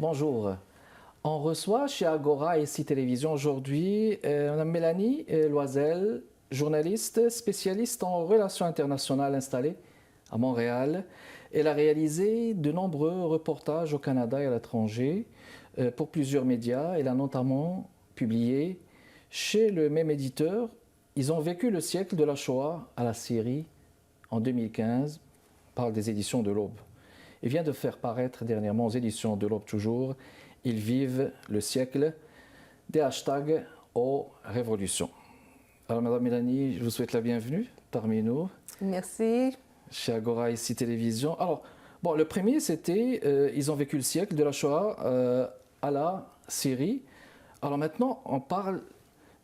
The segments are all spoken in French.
bonjour. On reçoit chez Agora et CIE Télévision aujourd'hui Mme Mélanie Loisel, journaliste spécialiste en relations internationales installée à Montréal. Elle a réalisé de nombreux reportages au Canada et à l'étranger pour plusieurs médias. Elle a notamment publié chez le même éditeur Ils ont vécu le siècle de la Shoah à la Syrie en 2015, par des éditions de l'Aube. Il vient de faire paraître dernièrement aux éditions de l'Aube toujours Ils vivent le siècle des hashtags aux révolutions. Alors, Madame Mélanie, je vous souhaite la bienvenue parmi nous. Merci. Chez Agora et CIE Télévision. Alors, bon, le premier, c'était Ils ont vécu le siècle de la Shoah à la Syrie. Alors maintenant, on parle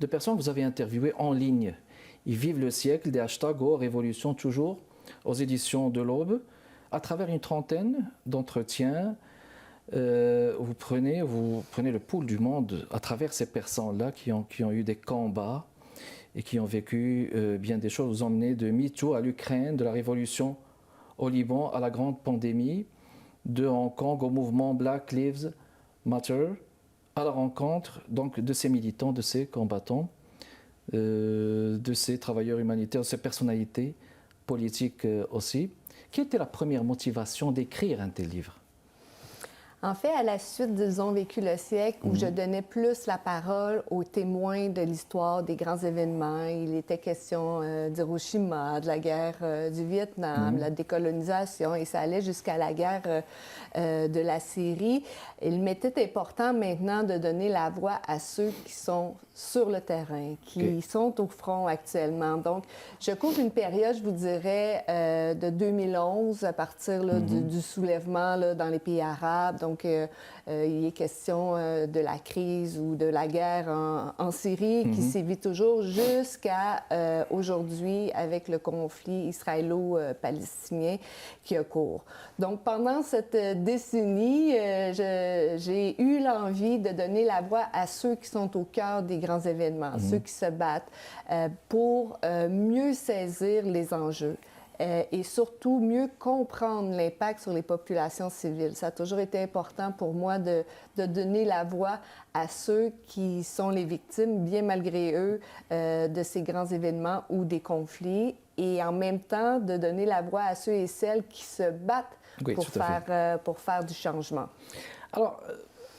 de personnes que vous avez interviewées en ligne. Ils vivent le siècle des hashtags aux révolutions toujours aux éditions de l'Aube, à travers une trentaine d'entretiens. Vous prenez le pouls du monde à travers ces personnes-là qui ont eu des combats et qui ont vécu bien des choses. Vous emmenez de MeToo à l'Ukraine, de la révolution au Liban à la grande pandémie, de Hong Kong au mouvement Black Lives Matter, à la rencontre donc de ces militants, de ces combattants, de ces travailleurs humanitaires, de ces personnalités politiques aussi. Quelle était la première motivation d'écrire un tel livre? En fait, à la suite d'Ils ont vécu le siècle, où je donnais plus la parole aux témoins de l'histoire des grands événements, il était question d'Hiroshima, de la guerre du Vietnam, la décolonisation, et ça allait jusqu'à la guerre de la Syrie. Il m'était important maintenant de donner la voix à ceux qui sont sur le terrain, qui sont au front actuellement. Donc, je couvre une période, je vous dirais, de 2011, à partir là, du soulèvement là, dans les pays arabes. Donc, il est question de la crise ou de la guerre en Syrie qui sévit toujours jusqu'à aujourd'hui avec le conflit israélo-palestinien qui a cours. Donc, pendant cette décennie, j'ai eu l'envie de donner la voix à ceux qui sont au cœur des grands événements, ceux qui se battent pour mieux saisir les enjeux. Et surtout mieux comprendre l'impact sur les populations civiles. Ça a toujours été important pour moi de donner la voix à ceux qui sont les victimes, bien malgré eux, de ces grands événements ou des conflits, et en même temps de donner la voix à ceux et celles qui se battent pour faire du changement. Alors,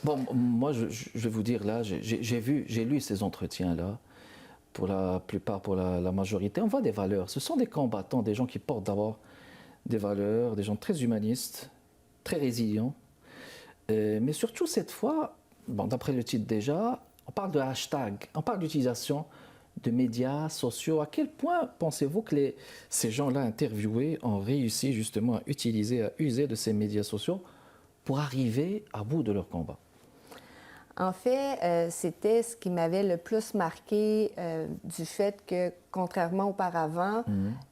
bon, moi, je vais vous dire, là, j'ai lu ces entretiens-là. Pour la plupart, pour la majorité, on voit des valeurs. Ce sont des combattants, des gens qui portent d'abord des valeurs, des gens très humanistes, très résilients. Mais surtout, cette fois, bon, d'après le titre déjà, on parle de hashtag, on parle d'utilisation de médias sociaux. À quel point pensez-vous que ces gens-là interviewés ont réussi justement à user de ces médias sociaux pour arriver à bout de leur combat? En fait, c'était ce qui m'avait le plus marqué du fait que, contrairement auparavant,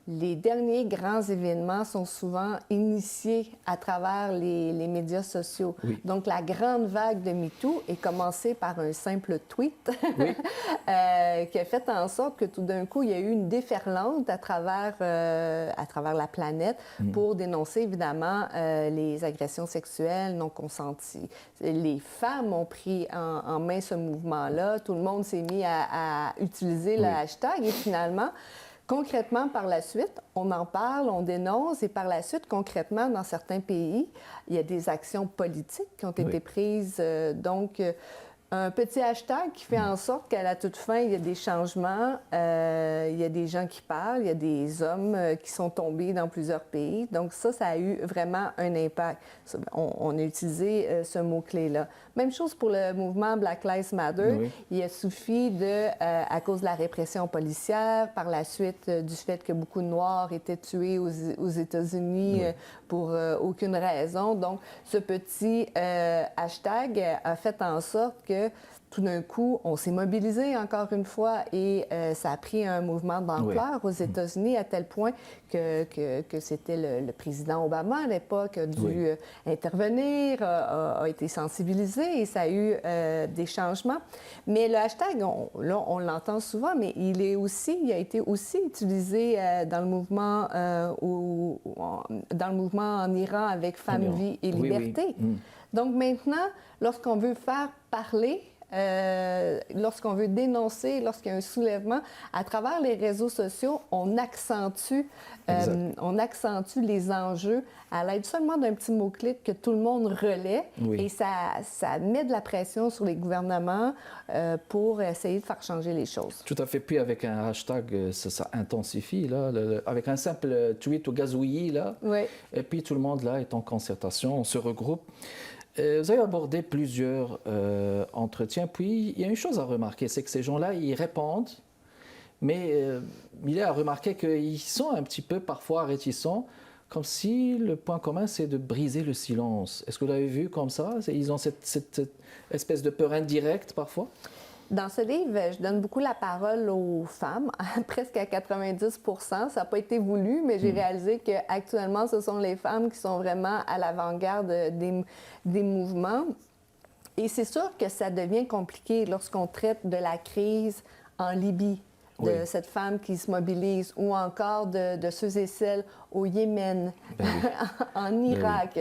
les derniers grands événements sont souvent initiés à travers les médias sociaux. Oui. Donc, la grande vague de MeToo est commencée par un simple tweet qui a fait en sorte que tout d'un coup, il y a eu une déferlante à travers la planète pour dénoncer, évidemment, les agressions sexuelles non consenties. Les femmes ont pris en main ce mouvement-là. Tout le monde s'est mis à utiliser le hashtag et finalement, concrètement, par la suite, on en parle, on dénonce et par la suite, concrètement, dans certains pays, il y a des actions politiques qui ont été prises. Donc, un petit hashtag qui fait en sorte qu'à la toute fin, il y a des changements, il y a des gens qui parlent, il y a des hommes qui sont tombés dans plusieurs pays. Donc ça a eu vraiment un impact. On a utilisé ce mot-clé-là. Même chose pour le mouvement Black Lives Matter. Il a suffi à cause de la répression policière, par la suite du fait que beaucoup de Noirs étaient tués aux États-Unis pour aucune raison. Donc, ce petit hashtag a fait en sorte que tout d'un coup, on s'est mobilisé encore une fois et ça a pris un mouvement d'ampleur aux États-Unis à tel point que c'était le président Obama à l'époque a dû intervenir, a été sensibilisé et ça a eu des changements. Mais le hashtag, on l'entend souvent, mais il a été aussi utilisé dans le mouvement en Iran avec Femmes, Vie et Liberté. Donc maintenant, lorsqu'on veut faire parler, lorsqu'on veut dénoncer, lorsqu'il y a un soulèvement, à travers les réseaux sociaux, on accentue les enjeux à l'aide seulement d'un petit mot-clic que tout le monde relaie. Et ça met de la pression sur les gouvernements pour essayer de faire changer les choses. Tout à fait. Puis avec un hashtag, ça intensifie, là, avec un simple tweet ou gazouillis, là. Et puis tout le monde, là, est en concertation, on se regroupe. Vous avez abordé plusieurs entretiens, puis il y a une chose à remarquer, c'est que ces gens-là, ils répondent, mais il est à remarquer qu'ils sont un petit peu parfois réticents, comme si le point commun, c'est de briser le silence. Est-ce que vous l'avez vu comme ça? Ils ont cette espèce de peur indirecte parfois? Dans ce livre, je donne beaucoup la parole aux femmes, presque à 90 %. Ça n'a pas été voulu, mais j'ai réalisé qu'actuellement, ce sont les femmes qui sont vraiment à l'avant-garde des mouvements. Et c'est sûr que ça devient compliqué lorsqu'on traite de la crise en Libye, de cette femme qui se mobilise, ou encore de ceux et celles au Yémen, en Irak.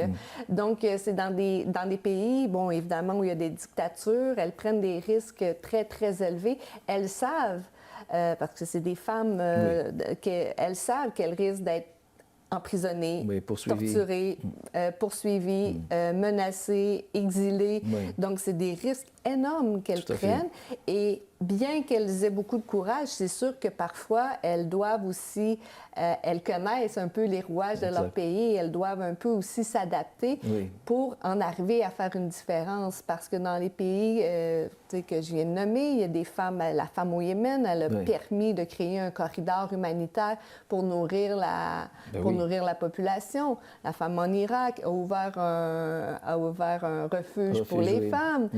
Donc, c'est dans des pays, bon, évidemment, où il y a des dictatures, elles prennent des risques très, très élevés. Elles savent, parce que c'est des femmes, elles savent qu'elles risquent d'être emprisonnées, torturées, poursuivies, menacées, exilées. Donc, c'est des risques énormes qu'elles prennent. Et bien qu'elles aient beaucoup de courage, c'est sûr que parfois, elles doivent aussi, elles connaissent un peu les rouages de leur pays, elles doivent un peu aussi s'adapter pour en arriver à faire une différence. Parce que dans les pays que je viens de nommer, il y a des femmes, la femme au Yémen, elle a permis de créer un corridor humanitaire pour nourrir la population. La femme en Irak a ouvert un refuge pour les femmes.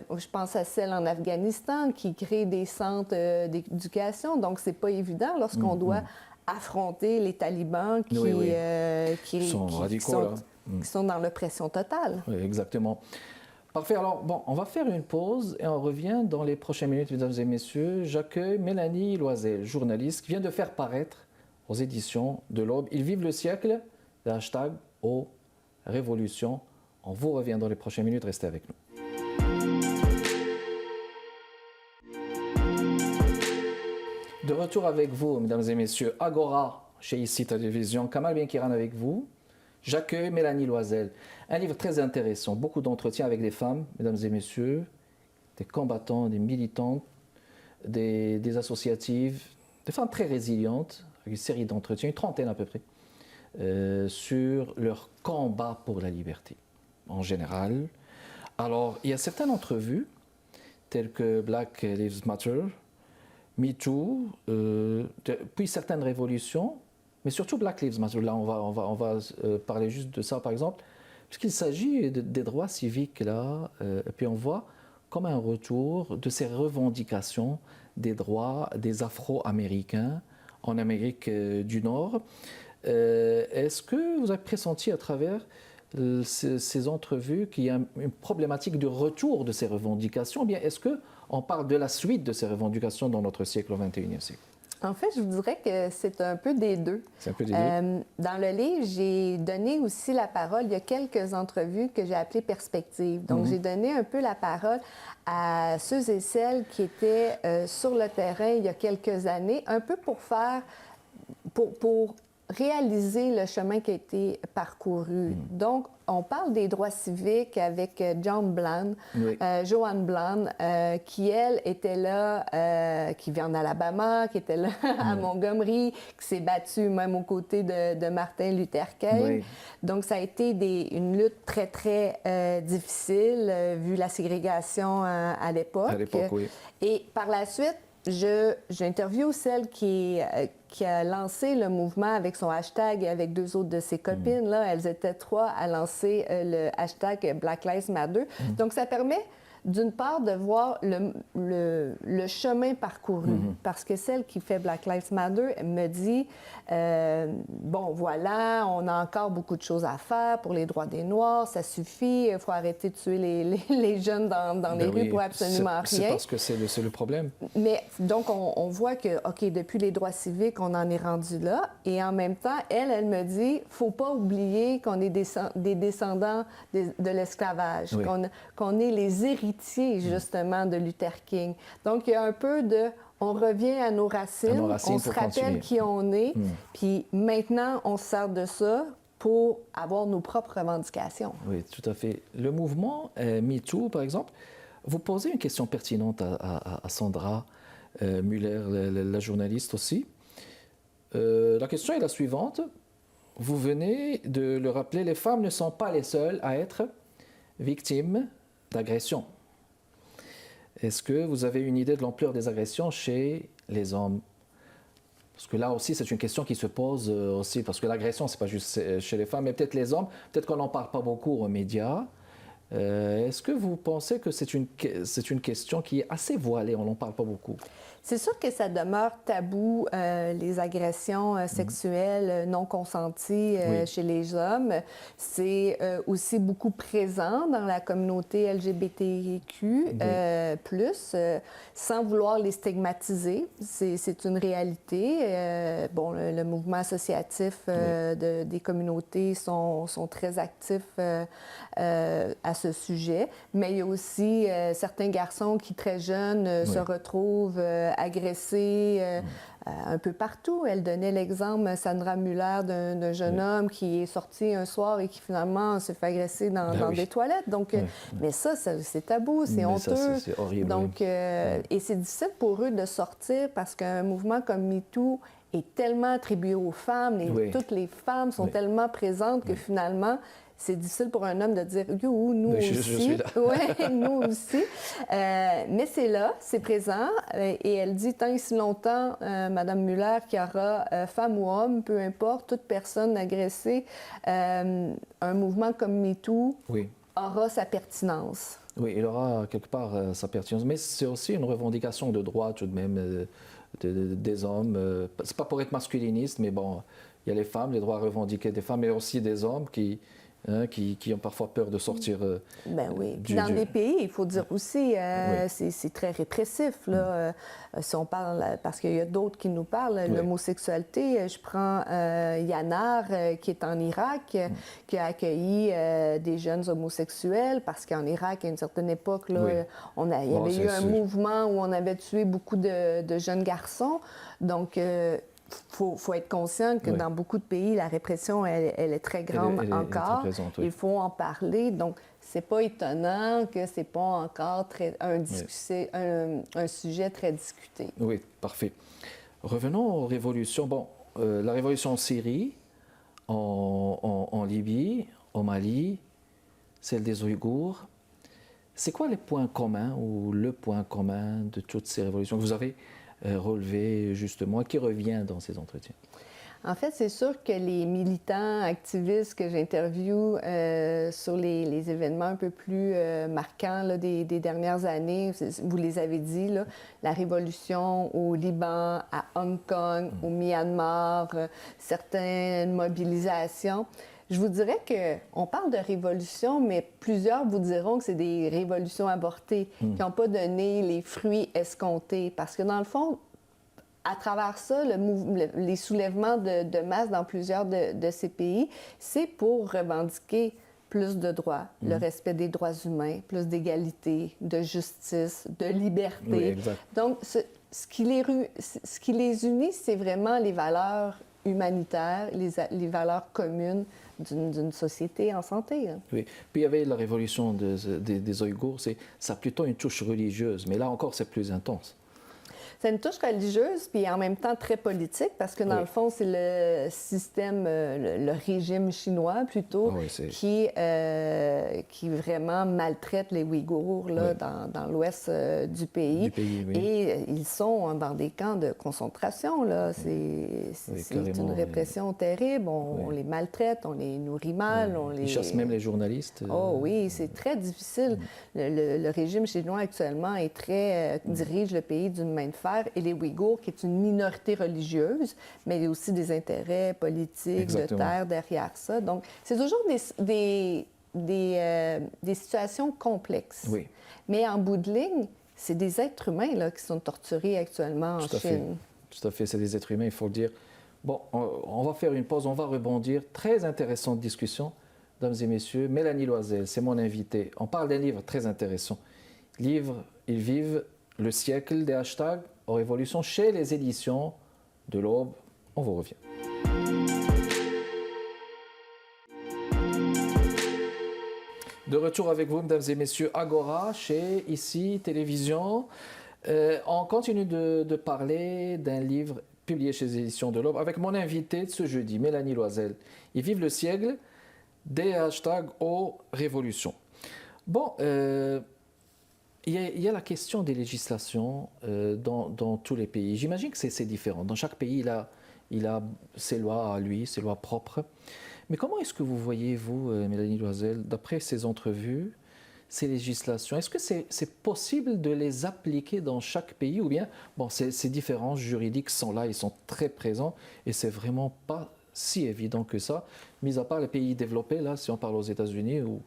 Je pense à celle en Afghanistan qui crée des centres d'éducation. Donc, c'est pas évident lorsqu'on doit affronter les talibans qui sont radicaux, qui sont dans l'oppression totale. Oui, exactement. Parfait. Alors, bon, on va faire une pause et on revient dans les prochaines minutes, mesdames et messieurs. J'accueille Mélanie Loisel, journaliste, qui vient de faire paraître aux éditions de l'Aube Ils vivent le siècle, le hashtag aux révolutions. On vous revient dans les prochaines minutes. Restez avec nous. De retour avec vous, mesdames et messieurs, Agora, chez ICI Télévision, Kamal Benkiran avec vous. J'accueille Mélanie Loisel. Un livre très intéressant, beaucoup d'entretiens avec des femmes, mesdames et messieurs, des combattants, des militantes, des associatives, des femmes très résilientes, avec une série d'entretiens, une trentaine à peu près, sur leur combat pour la liberté, en général. Alors, il y a certaines entrevues, telles que Black Lives Matter, MeToo, puis certaines révolutions, mais surtout Black Lives Matter. Là, on va parler juste de ça, par exemple, puisqu'il s'agit des droits civiques, là, et puis on voit comme un retour de ces revendications des droits des Afro-Américains en Amérique du Nord. Est-ce que vous avez pressenti à travers ces entrevues qu'il y a une problématique de retour de ces revendications, ou bien est-ce qu'on parle de la suite de ces revendications dans notre siècle, au XXIe siècle? En fait, je vous dirais que c'est un peu des deux. C'est un peu des deux. Dans le livre, j'ai donné aussi la parole. Il y a quelques entrevues que j'ai appelées perspectives. Donc, j'ai donné un peu la parole à ceux et celles qui étaient sur le terrain il y a quelques années, un peu pour réaliser le chemin qui a été parcouru. Donc, on parle des droits civiques avec John Bland, Joanne Bland, qui, elle, était là, qui vient en Alabama, qui était là à Montgomery, qui s'est battue même aux côtés de Martin Luther King. Donc, ça a été une lutte très, très difficile, vu la ségrégation à l'époque. À l'époque, oui. Et par la suite, j'interviewe celle qui a lancé le mouvement avec son hashtag et avec deux autres de ses copines. Là, elles étaient trois à lancer le hashtag Black Lives Matter. Donc, ça permet d'une part, de voir le chemin parcouru. Parce que celle qui fait Black Lives Matter, elle me dit, bon, voilà, on a encore beaucoup de choses à faire pour les droits des Noirs, ça suffit, il faut arrêter de tuer les jeunes dans les rues pour absolument rien. C'est parce que c'est le problème. Mais donc, on voit que, OK, depuis les droits civiques, on en est rendu là. Et en même temps, elle me dit, faut pas oublier qu'on est des descendants de l'esclavage, Oui. qu'on est les héritiers, justement, de Luther King. Donc, il y a un peu de... On revient à nos racines, on se rappelle qui on est, puis maintenant, on se sert de ça pour avoir nos propres revendications. Oui, tout à fait. Le mouvement MeToo, par exemple, vous posez une question pertinente à Sandra Muller, la journaliste aussi. La question est la suivante. Vous venez de le rappeler, les femmes ne sont pas les seules à être victimes d'agressions. Est-ce que vous avez une idée de l'ampleur des agressions chez les hommes? Parce que là aussi, c'est une question qui se pose aussi, parce que l'agression, ce n'est pas juste chez les femmes, mais peut-être les hommes, peut-être qu'on n'en parle pas beaucoup aux médias. Est-ce que vous pensez que c'est une question qui est assez voilée, on n'en parle pas beaucoup? C'est sûr que ça demeure tabou, les agressions sexuelles non consenties chez les hommes. C'est aussi beaucoup présent dans la communauté LGBTQ+, sans vouloir les stigmatiser. C'est une réalité. Bon, le mouvement associatif des communautés sont très actifs à ce sujet, mais il y a aussi certains garçons qui, très jeunes, se retrouvent agressés un peu partout. Elle donnait l'exemple, Sandra Muller, d'un jeune homme qui est sorti un soir et qui finalement se fait agresser dans des toilettes. Donc, mais ça, c'est tabou, c'est honteux. Ça, c'est horrible. Donc, et c'est difficile pour eux de sortir parce qu'un mouvement comme MeToo est tellement attribué aux femmes, toutes les femmes sont tellement présentes que finalement, c'est difficile pour un homme de dire « You, nous aussi. Je suis là. » Oui, nous aussi. Mais c'est là, c'est présent. Et elle dit tant et si longtemps, Mme Muller, qu'il y aura femme ou homme, peu importe, toute personne agressée, un mouvement comme MeToo aura sa pertinence. Oui, il aura quelque part sa pertinence. Mais c'est aussi une revendication de droit tout de même des hommes. C'est pas pour être masculiniste, mais bon, il y a les femmes, les droits revendiqués des femmes, mais aussi des hommes qui ont parfois peur de sortir. Ben oui. Dans des pays, il faut dire aussi, c'est très répressif. Là. Si on parle, parce qu'il y a d'autres qui nous parlent, l'homosexualité. Je prends Yanar, qui est en Irak, qui a accueilli des jeunes homosexuels, parce qu'en Irak, à une certaine époque, là, il y avait eu un mouvement où on avait tué beaucoup de jeunes garçons. Donc, faut être conscient que dans beaucoup de pays, la répression, elle est très grande encore. Très présente, il faut en parler. Donc, c'est pas étonnant que c'est pas encore un sujet très discuté. Oui, parfait. Revenons aux révolutions. Bon, la révolution en Syrie, en Libye, au Mali, celle des Ouïghours. C'est quoi les points communs ou le point commun de toutes ces révolutions que vous avez relevé justement, qui revient dans ces entretiens? En fait, c'est sûr que les militants activistes que j'interviewe sur les événements un peu plus marquants là, des dernières années, vous les avez dit, là, la révolution au Liban, à Hong Kong, au Myanmar, certaines mobilisations. Je vous dirais qu'on parle de révolution, mais plusieurs vous diront que c'est des révolutions avortées, qui n'ont pas donné les fruits escomptés. Parce que dans le fond, à travers ça, les soulèvements de masse dans plusieurs de ces pays, c'est pour revendiquer plus de droits, le respect des droits humains, plus d'égalité, de justice, de liberté. Oui, exact. Donc, ce qui les unit, c'est vraiment les valeurs humanitaires, les valeurs communes d'une société en santé. Hein. Oui. Puis il y avait la révolution des Ouïghours, ça a plutôt une touche religieuse, mais là encore, c'est plus intense. C'est une touche religieuse, puis en même temps très politique, parce que dans le fond, c'est le système, le régime chinois plutôt, qui vraiment maltraite les Ouïghours là, dans l'ouest du pays. Et ils sont dans des camps de concentration. Là. C'est une répression terrible. On les maltraite, on les nourrit mal. Ils chassent même les journalistes. Oh oui, c'est très difficile. Le régime chinois actuellement dirige le pays d'une main de fer, et les Ouïghours, qui est une minorité religieuse, mais il y a aussi des intérêts politiques, de terre derrière ça. Donc, c'est toujours des situations complexes. Oui. Mais en bout de ligne, c'est des êtres humains là, qui sont torturés actuellement en Chine. Tout à fait, c'est des êtres humains, il faut le dire. Bon, on va faire une pause, on va rebondir. Très intéressante discussion, mesdames et messieurs. Mélanie Loisel, c'est mon invitée. On parle d'un livre très intéressant. Livre, ils vivent le siècle des hashtags aux révolutions chez les éditions de l'Aube. On vous revient. De retour avec vous, mesdames et messieurs, Agora, chez ici, télévision. On continue de parler d'un livre publié chez les éditions de l'Aube avec mon invité de ce jeudi, Mélanie Loisel. Ils vivent le siècle des hashtags aux révolutions. Bon, il y a la question des législations dans tous les pays. J'imagine que c'est différent. Dans chaque pays, il a ses lois à lui, ses lois propres. Mais comment est-ce que vous voyez, vous, Mélanie Loisel, d'après ces entrevues, ces législations, est-ce que c'est possible de les appliquer dans chaque pays ou bien, bon, ces différences juridiques sont là, ils sont très présents et c'est vraiment pas si évident que ça, mis à part les pays développés, là, si on parle aux États-Unis, où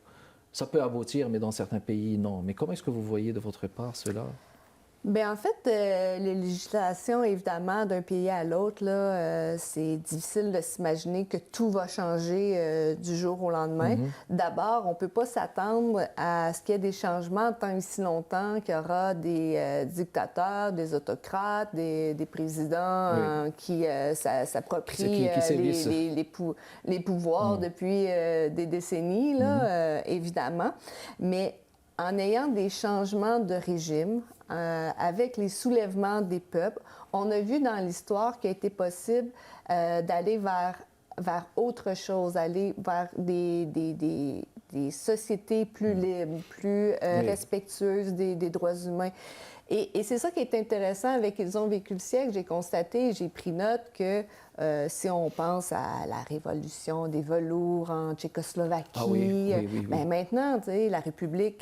ça peut aboutir, mais dans certains pays, non. Mais comment est-ce que vous voyez de votre part cela? Bien, en fait, les législations, évidemment, d'un pays à l'autre, c'est difficile de s'imaginer que tout va changer du jour au lendemain. D'abord, on ne peut pas s'attendre à ce qu'il y ait des changements tant et si longtemps qu'il y aura des dictateurs, des autocrates, des présidents qui s'approprient les pouvoirs depuis des décennies, là, évidemment. Mais en ayant des changements de régime, avec les soulèvements des peuples, on a vu dans l'histoire qu'il a été possible d'aller vers autre chose, aller vers des sociétés plus libres, plus respectueuses des droits humains. Et c'est ça qui est intéressant avec Ils ont vécu le siècle. J'ai constaté, j'ai pris note que si on pense à la révolution des velours en Tchécoslovaquie, ben maintenant, tu sais, la République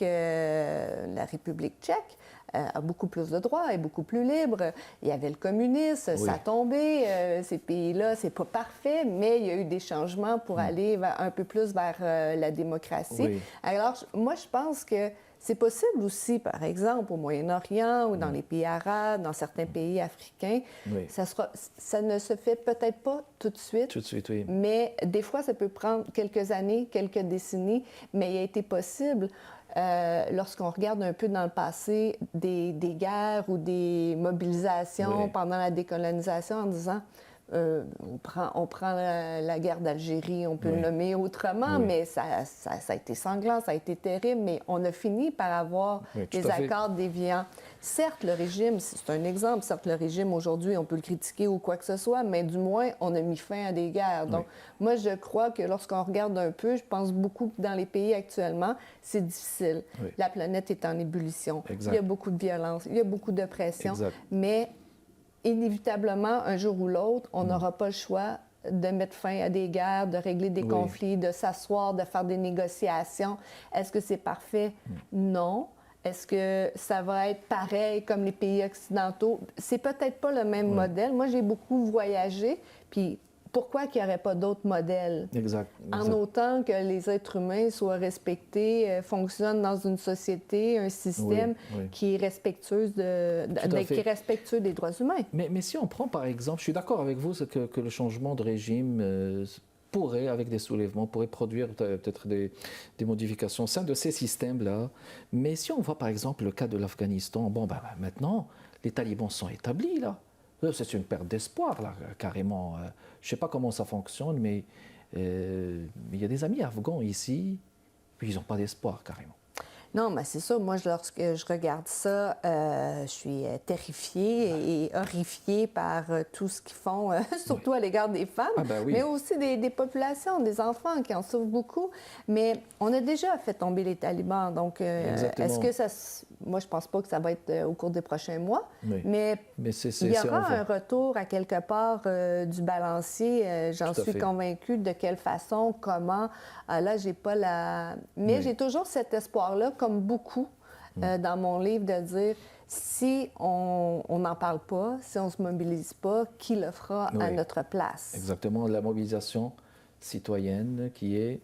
tchèque a beaucoup plus de droits, est beaucoup plus libre. Il y avait le communisme, ça a tombé. Ces pays-là, c'est pas parfait, mais il y a eu des changements pour aller un peu plus vers la démocratie. Alors, moi, je pense que c'est possible aussi, par exemple, au Moyen-Orient ou dans les pays arabes, dans certains pays africains. Ça ne se fait peut-être pas tout de suite. Tout de suite, oui. Mais des fois, ça peut prendre quelques années, quelques décennies, mais il a été possible. Lorsqu'on regarde un peu dans le passé des guerres ou des mobilisations pendant la décolonisation en disant on prend la guerre d'Algérie, on peut le nommer autrement, mais ça a été sanglant, ça a été terrible, mais on a fini par avoir des accords déviants. Certes, le régime, c'est un exemple, certes, le régime aujourd'hui, on peut le critiquer ou quoi que ce soit, mais du moins, on a mis fin à des guerres. Donc, moi, je crois que lorsqu'on regarde un peu, je pense beaucoup que dans les pays actuellement, c'est difficile. La planète est en ébullition. Il y a beaucoup de violence, il y a beaucoup de pression, mais inévitablement, un jour ou l'autre, on n'aura pas le choix de mettre fin à des guerres, de régler des conflits, de s'asseoir, de faire des négociations. Est-ce que c'est parfait? Non. Est-ce que ça va être pareil comme les pays occidentaux? C'est peut-être pas le même modèle. Moi, j'ai beaucoup voyagé, puis pourquoi qu'il n'y aurait pas d'autres modèles? En autant que les êtres humains soient respectés, fonctionnent dans une société, un système qui est respectueux qui est respectueux des droits humains. Mais si on prend par exemple, je suis d'accord avec vous que le changement de régime pourrait, avec des soulèvements, pourrait produire peut-être des modifications au sein de ces systèmes-là. Mais si on voit par exemple le cas de l'Afghanistan, maintenant, les talibans sont établis là. C'est une perte d'espoir, là, carrément. Je ne sais pas comment ça fonctionne, mais il y a des amis afghans ici, puis ils n'ont pas d'espoir, carrément. Non, mais c'est sûr. Moi, lorsque je regarde ça, je suis terrifiée et horrifiée par tout ce qu'ils font, surtout à l'égard des femmes, Ah ben oui. mais aussi des populations, des enfants qui en souffrent beaucoup. Mais on a déjà fait tomber les talibans. Donc, est-ce que ça... Moi, je pense pas que ça va être au cours des prochains mois, Oui. mais c'est il y aura en voie. un retour à quelque part du balancier. J'en Tout à suis fait. convaincue. De quelle façon, comment. Là, j'ai pas la... Mais Oui. j'ai toujours cet espoir-là, comme beaucoup dans mon livre, de dire si on n'en parle pas, si on ne se mobilise pas, qui le fera à Oui. notre place? Exactement, la mobilisation citoyenne qui est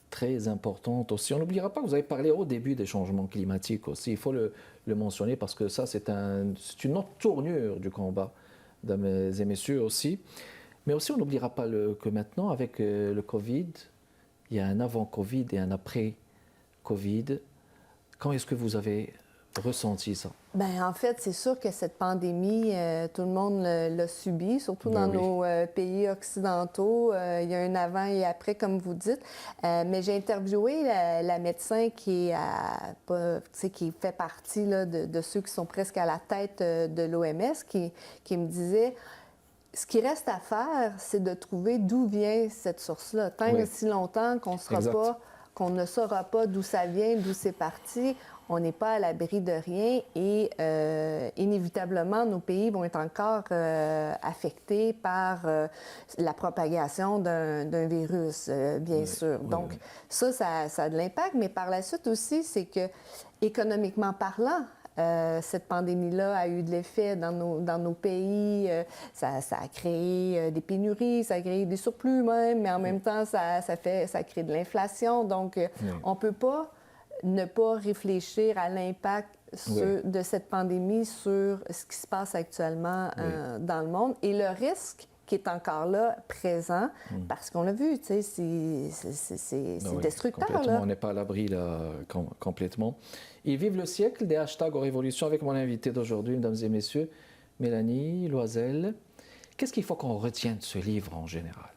très importante aussi. On n'oubliera pas que vous avez parlé au début des changements climatiques aussi. Il faut le mentionner parce que ça, c'est une autre tournure du combat, mesdames et messieurs aussi. Mais aussi, on n'oubliera pas que maintenant, avec le Covid, il y a un avant-Covid et un après-Covid. Quand est-ce que vous avez ressenti ça? Bien, en fait, c'est sûr que cette pandémie, tout le monde l'a subie, surtout dans nos pays occidentaux. Il y a un avant et après, comme vous dites. Mais j'ai interviewé la médecin qui fait partie là, de ceux qui sont presque à la tête de l'OMS, qui me disait... Ce qui reste à faire, c'est de trouver d'où vient cette source-là. Tant et si longtemps qu'on ne saura pas d'où ça vient, d'où c'est parti, on n'est pas à l'abri de rien et inévitablement, nos pays vont être encore affectés par la propagation d'un virus, bien sûr. Donc, ça a de l'impact, mais par la suite aussi, c'est que, économiquement parlant, cette pandémie-là a eu de l'effet dans nos pays. Ça a créé des pénuries, ça a créé des surplus même, mais en même temps, ça crée de l'inflation. Donc, on ne peut pas ne pas réfléchir à l'impact de cette pandémie sur ce qui se passe actuellement dans le monde. Et le risque qui est encore là, présent, parce qu'on l'a vu, tu sais, c'est destructeur. Complètement, là. on n'est pas à l'abri, là, complètement. Ils vivent le siècle des hashtags aux révolutions avec mon invité d'aujourd'hui, mesdames et messieurs, Mélanie Loisel. Qu'est-ce qu'il faut qu'on retienne de ce livre en général?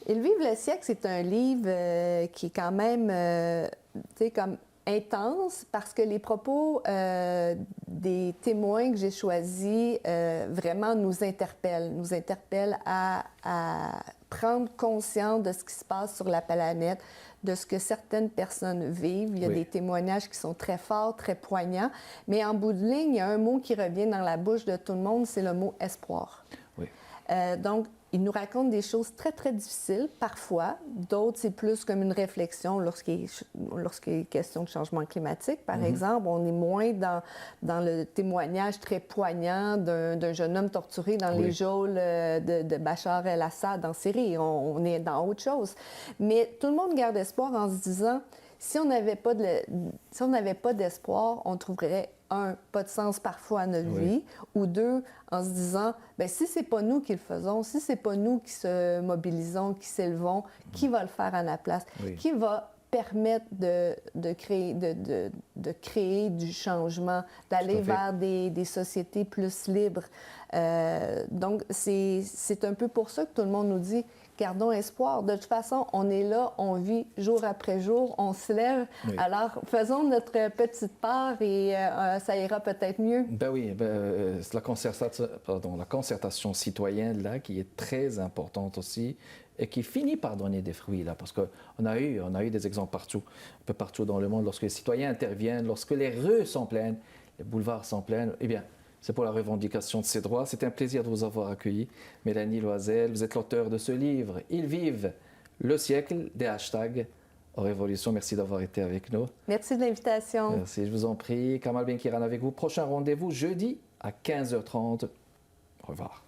Ils vivent le siècle, c'est un livre qui est quand même, tu sais, comme intense parce que les propos des témoins que j'ai choisis vraiment nous interpellent à prendre conscience de ce qui se passe sur la planète, de ce que certaines personnes vivent. Il y a des témoignages qui sont très forts, très poignants, mais en bout de ligne, il y a un mot qui revient dans la bouche de tout le monde, c'est le mot espoir. Oui. Donc, il nous raconte des choses très, très difficiles, parfois. D'autres, c'est plus comme une réflexion lorsqu'il est question de changement climatique. Par exemple, on est moins dans le témoignage très poignant d'un jeune homme torturé dans les geôles de Bachar el-Assad en Syrie. On est dans autre chose. Mais tout le monde garde espoir en se disant, si on n'avait pas d'espoir, on trouverait pas de sens parfois à notre vie, ou deux, en se disant, bien, si c'est pas nous qui le faisons, si c'est pas nous qui se mobilisons, qui s'élevons, qui va le faire à la place? Qui va permettre de créer du changement, d'aller vers des sociétés plus libres? Donc, c'est un peu pour ça que tout le monde nous dit, gardons espoir. De toute façon, on est là, on vit jour après jour, on se lève. Alors, faisons notre petite part et ça ira peut-être mieux. Ben oui, c'est la concertation citoyenne là, qui est très importante aussi et qui finit par donner des fruits là, parce qu'on a eu des exemples partout, un peu partout dans le monde, lorsque les citoyens interviennent, lorsque les rues sont pleines, les boulevards sont pleins, eh bien, c'est pour la revendication de ces droits. C'est un plaisir de vous avoir accueilli. Mélanie Loisel, vous êtes l'auteur de ce livre. Ils vivent le siècle des hashtags aux révolutions. Merci d'avoir été avec nous. Merci de l'invitation. Merci, je vous en prie. Kamal Benkiran avec vous. Prochain rendez-vous jeudi à 15h30. Au revoir.